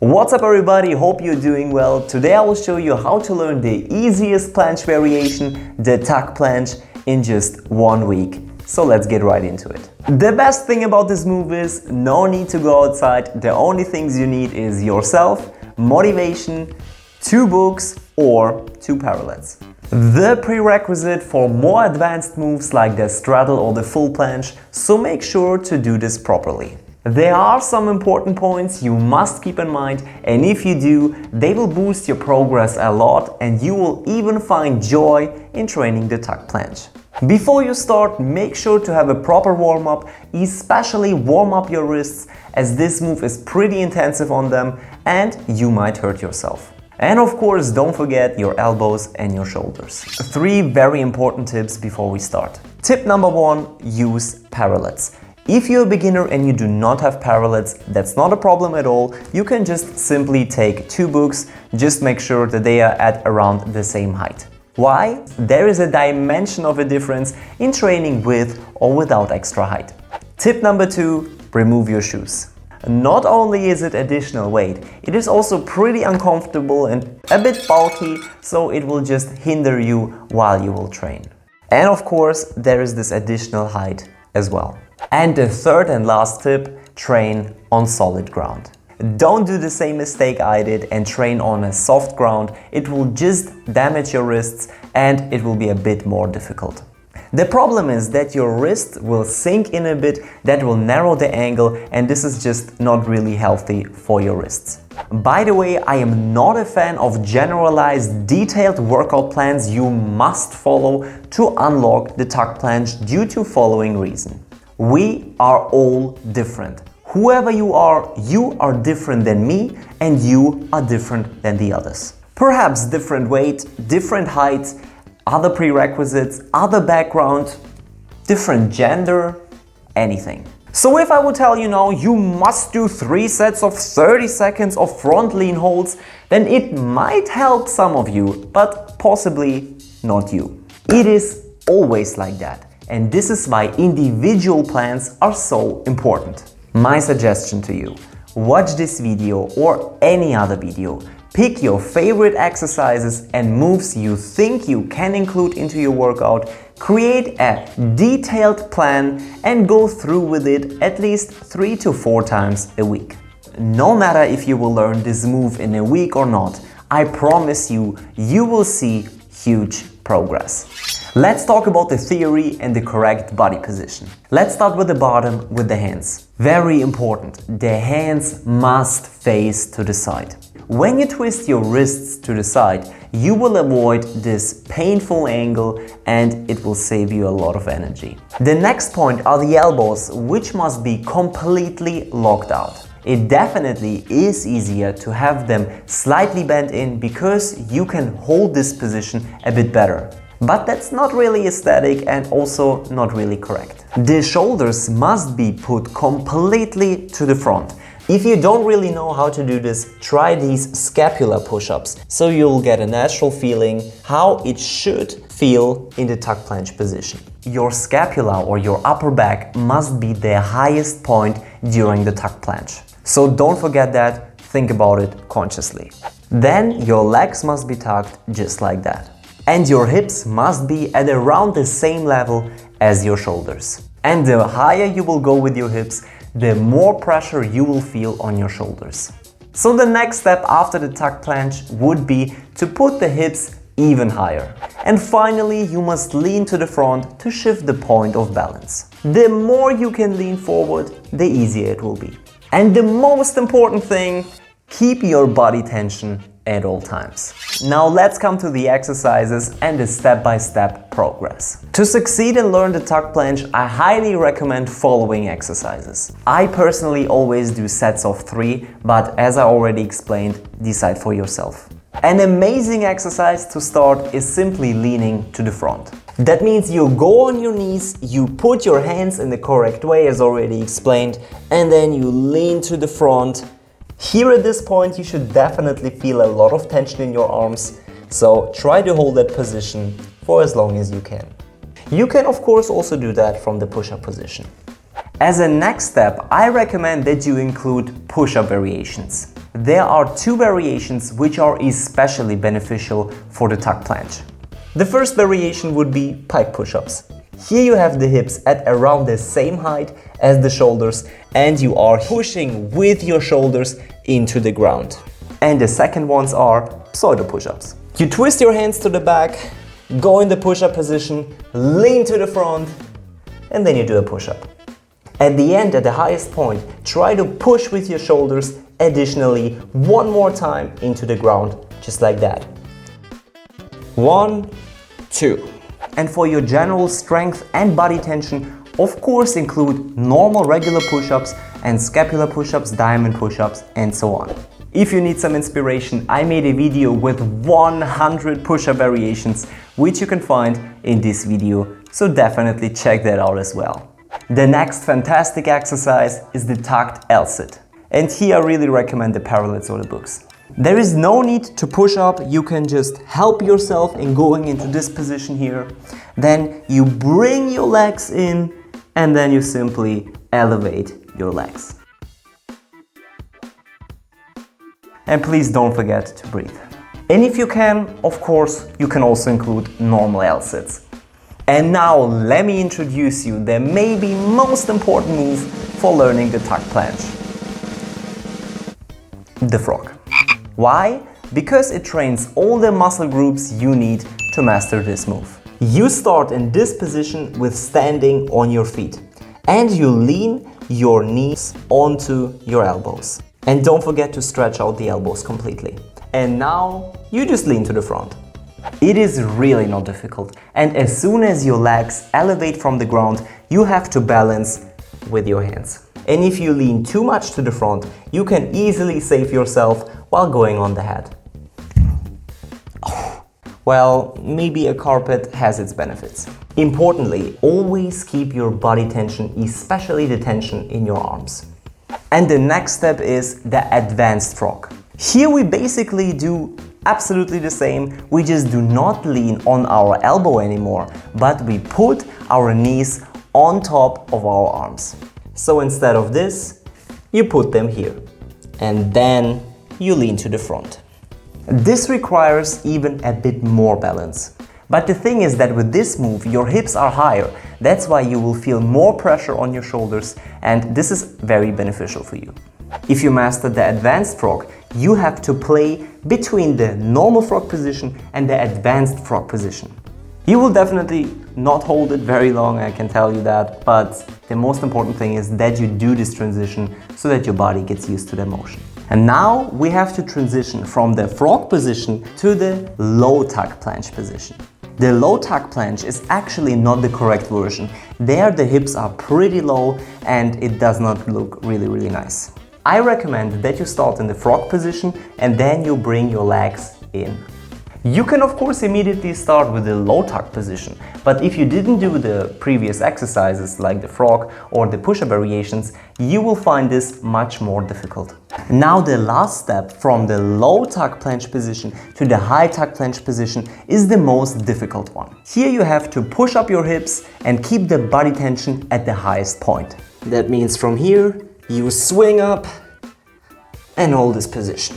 What's up everybody, hope you're doing well. Today I will show you how to learn the easiest planche variation, the tuck planche, in just 1 week. So let's get right into it. The best thing about this move is no need to go outside. The only things you need is yourself, motivation, 2 books or 2 parallels. The prerequisite for more advanced moves like the straddle or the full planche, so make sure to do this properly. There are some important points you must keep in mind, and if you do, they will boost your progress a lot and you will even find joy in training the tuck planche. Before you start, make sure to have a proper warm-up, especially warm up your wrists, as this move is pretty intensive on them and you might hurt yourself. And of course, don't forget your elbows and your shoulders. 3 very important tips before we start. Tip number 1, use parallels. If you're a beginner and you do not have parallels, that's not a problem at all. You can just simply take 2 books, just make sure that they are at around the same height. Why? There is a dimension of a difference in training with or without extra height. Tip number 2, remove your shoes. Not only is it additional weight, it is also pretty uncomfortable and a bit bulky, so it will just hinder you while you will train. And of course, there is this additional height as well. And the third and last tip, train on solid ground. Don't do the same mistake I did and train on a soft ground. It will just damage your wrists and it will be a bit more difficult. The problem is that your wrist will sink in a bit, that will narrow the angle, and this is just not really healthy for your wrists. By the way, I am not a fan of generalized, detailed workout plans you must follow to unlock the tuck planche due to following reason. We are all different. Whoever you are different than me, and you are different than the others. Perhaps different weight, different height, other prerequisites, other background, different gender, anything. So if I would tell you now you must do 3 sets of 30 seconds of front lean holds, then it might help some of you, but possibly not you. It is always like that. And this is why individual plans are so important. My suggestion to you, watch this video or any other video. Pick your favorite exercises and moves you think you can include into your workout, create a detailed plan and go through with it at least 3 to 4 times a week. No matter if you will learn this move in a week or not, I promise you, you will see huge progress. Let's talk about the theory and the correct body position. Let's start with the bottom, with the hands. Very important, the hands must face to the side. When you twist your wrists to the side, you will avoid this painful angle and it will save you a lot of energy. The next point are the elbows, which must be completely locked out. It definitely is easier to have them slightly bent in because you can hold this position a bit better. But that's not really aesthetic and also not really correct. The shoulders must be put completely to the front. If you don't really know how to do this, try these scapular push-ups, so you'll get a natural feeling how it should feel in the tuck planche position. Your scapula or your upper back must be the highest point during the tuck planche. So don't forget that, think about it consciously. Then your legs must be tucked just like that. And your hips must be at around the same level as your shoulders. And the higher you will go with your hips, the more pressure you will feel on your shoulders. So the next step after the tuck planche would be to put the hips even higher. And finally, you must lean to the front to shift the point of balance. The more you can lean forward, the easier it will be. And the most important thing, keep your body tension at all times. Now let's come to the exercises and the step-by-step progress. To succeed and learn the tuck planche, I highly recommend following exercises. I personally always do sets of 3, but as I already explained, decide for yourself. An amazing exercise to start is simply leaning to the front. That means you go on your knees, you put your hands in the correct way as already explained, and then you lean to the front. Here at this point you should definitely feel a lot of tension in your arms, so try to hold that position for as long as you can. You can of course also do that from the push-up position. As a next step, I recommend that you include push-up variations. there are two variations which are especially beneficial for the tuck planche. The first variation would be pike push-ups. Here you have the hips at around the same height as the shoulders and you are pushing with your shoulders into the ground. And the second ones are pseudo push-ups. You twist your hands to the back, go in the push-up position, lean to the front, and then you do a push-up. At the end, at the highest point, try to push with your shoulders additionally one more time into the ground, just like that. 1, 2. And for your general strength and body tension, of course include normal regular push-ups and scapular push-ups, diamond push-ups, and so on. If you need some inspiration, I made a video with 100 push-up variations, which you can find in this video, so definitely check that out as well. The next fantastic exercise is the tucked L-sit. And here I really recommend the parallels or the books. There is no need to push up, you can just help yourself in going into this position here. Then you bring your legs in and then you simply elevate your legs. And please don't forget to breathe. And if you can, of course, you can also include normal L-sits. And now let me introduce you the maybe most important move for learning the tuck planche. The frog. Why? Because it trains all the muscle groups you need to master this move. You start in this position with standing on your feet and you lean your knees onto your elbows. And don't forget to stretch out the elbows completely. And now you just lean to the front. It is really not difficult, and as soon as your legs elevate from the ground, you have to balance with your hands. And if you lean too much to the front, you can easily save yourself while going on the head. Well, maybe a carpet has its benefits. Importantly, always keep your body tension, especially the tension in your arms. And the next step is the advanced frog. Here we basically do absolutely the same, we just do not lean on our elbow anymore, but we put our knees on top of our arms. So instead of this, you put them here, and then you lean to the front. This requires even a bit more balance. But the thing is that with this move, your hips are higher. That's why you will feel more pressure on your shoulders, and this is very beneficial for you. If you master the advanced frog, you have to play between the normal frog position and the advanced frog position. You will definitely not hold it very long, I can tell you that, but the most important thing is that you do this transition so that your body gets used to the motion. And now we have to transition from the frog position to the low tuck planche position. The low tuck planche is actually not the correct version. There the hips are pretty low and it does not look really nice. I recommend that you start in the frog position and then you bring your legs in. You can of course immediately start with the low tuck position, but if you didn't do the previous exercises like the frog or the push-up variations, you will find this much more difficult. Now the last step from the low tuck planche position to the high tuck planche position is the most difficult one. Here you have to push up your hips and keep the body tension at the highest point. That means from here you swing up and hold this position.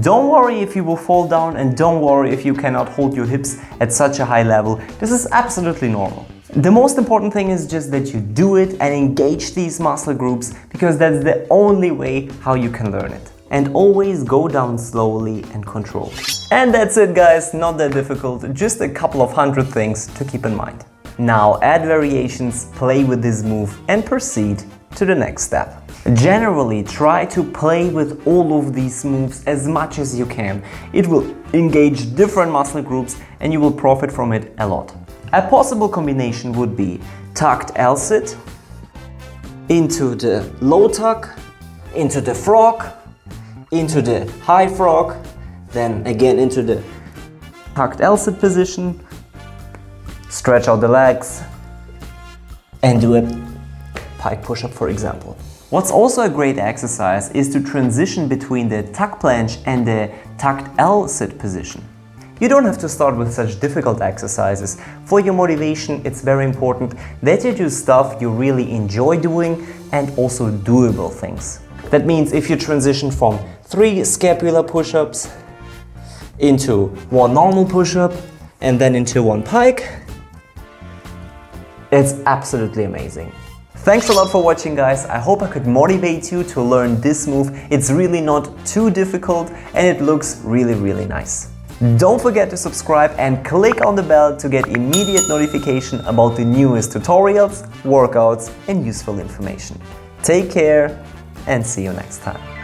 Don't worry if you will fall down and don't worry if you cannot hold your hips at such a high level. This is absolutely normal. The most important thing is just that you do it and engage these muscle groups, because that's the only way how you can learn it. And always go down slowly and controlled. And that's it guys, not that difficult, just a couple of hundred things to keep in mind. Now add variations, play with this move and proceed to the next step. Generally, try to play with all of these moves as much as you can. It will engage different muscle groups and you will profit from it a lot. A possible combination would be tucked L-sit, into the low tuck, into the frog, into the high frog, then again into the tucked L-sit position, stretch out the legs and do a pike push-up for example. What's also a great exercise is to transition between the tuck planche and the tucked L-sit position. You don't have to start with such difficult exercises. For your motivation, it's very important that you do stuff you really enjoy doing and also doable things. That means if you transition from 3 scapular push-ups into 1 normal push-up and then into 1 pike, it's absolutely amazing. Thanks a lot for watching, guys. I hope I could motivate you to learn this move. It's really not too difficult and it looks really nice. Don't forget to subscribe and click on the bell to get immediate notification about the newest tutorials, workouts and useful information. Take care and see you next time.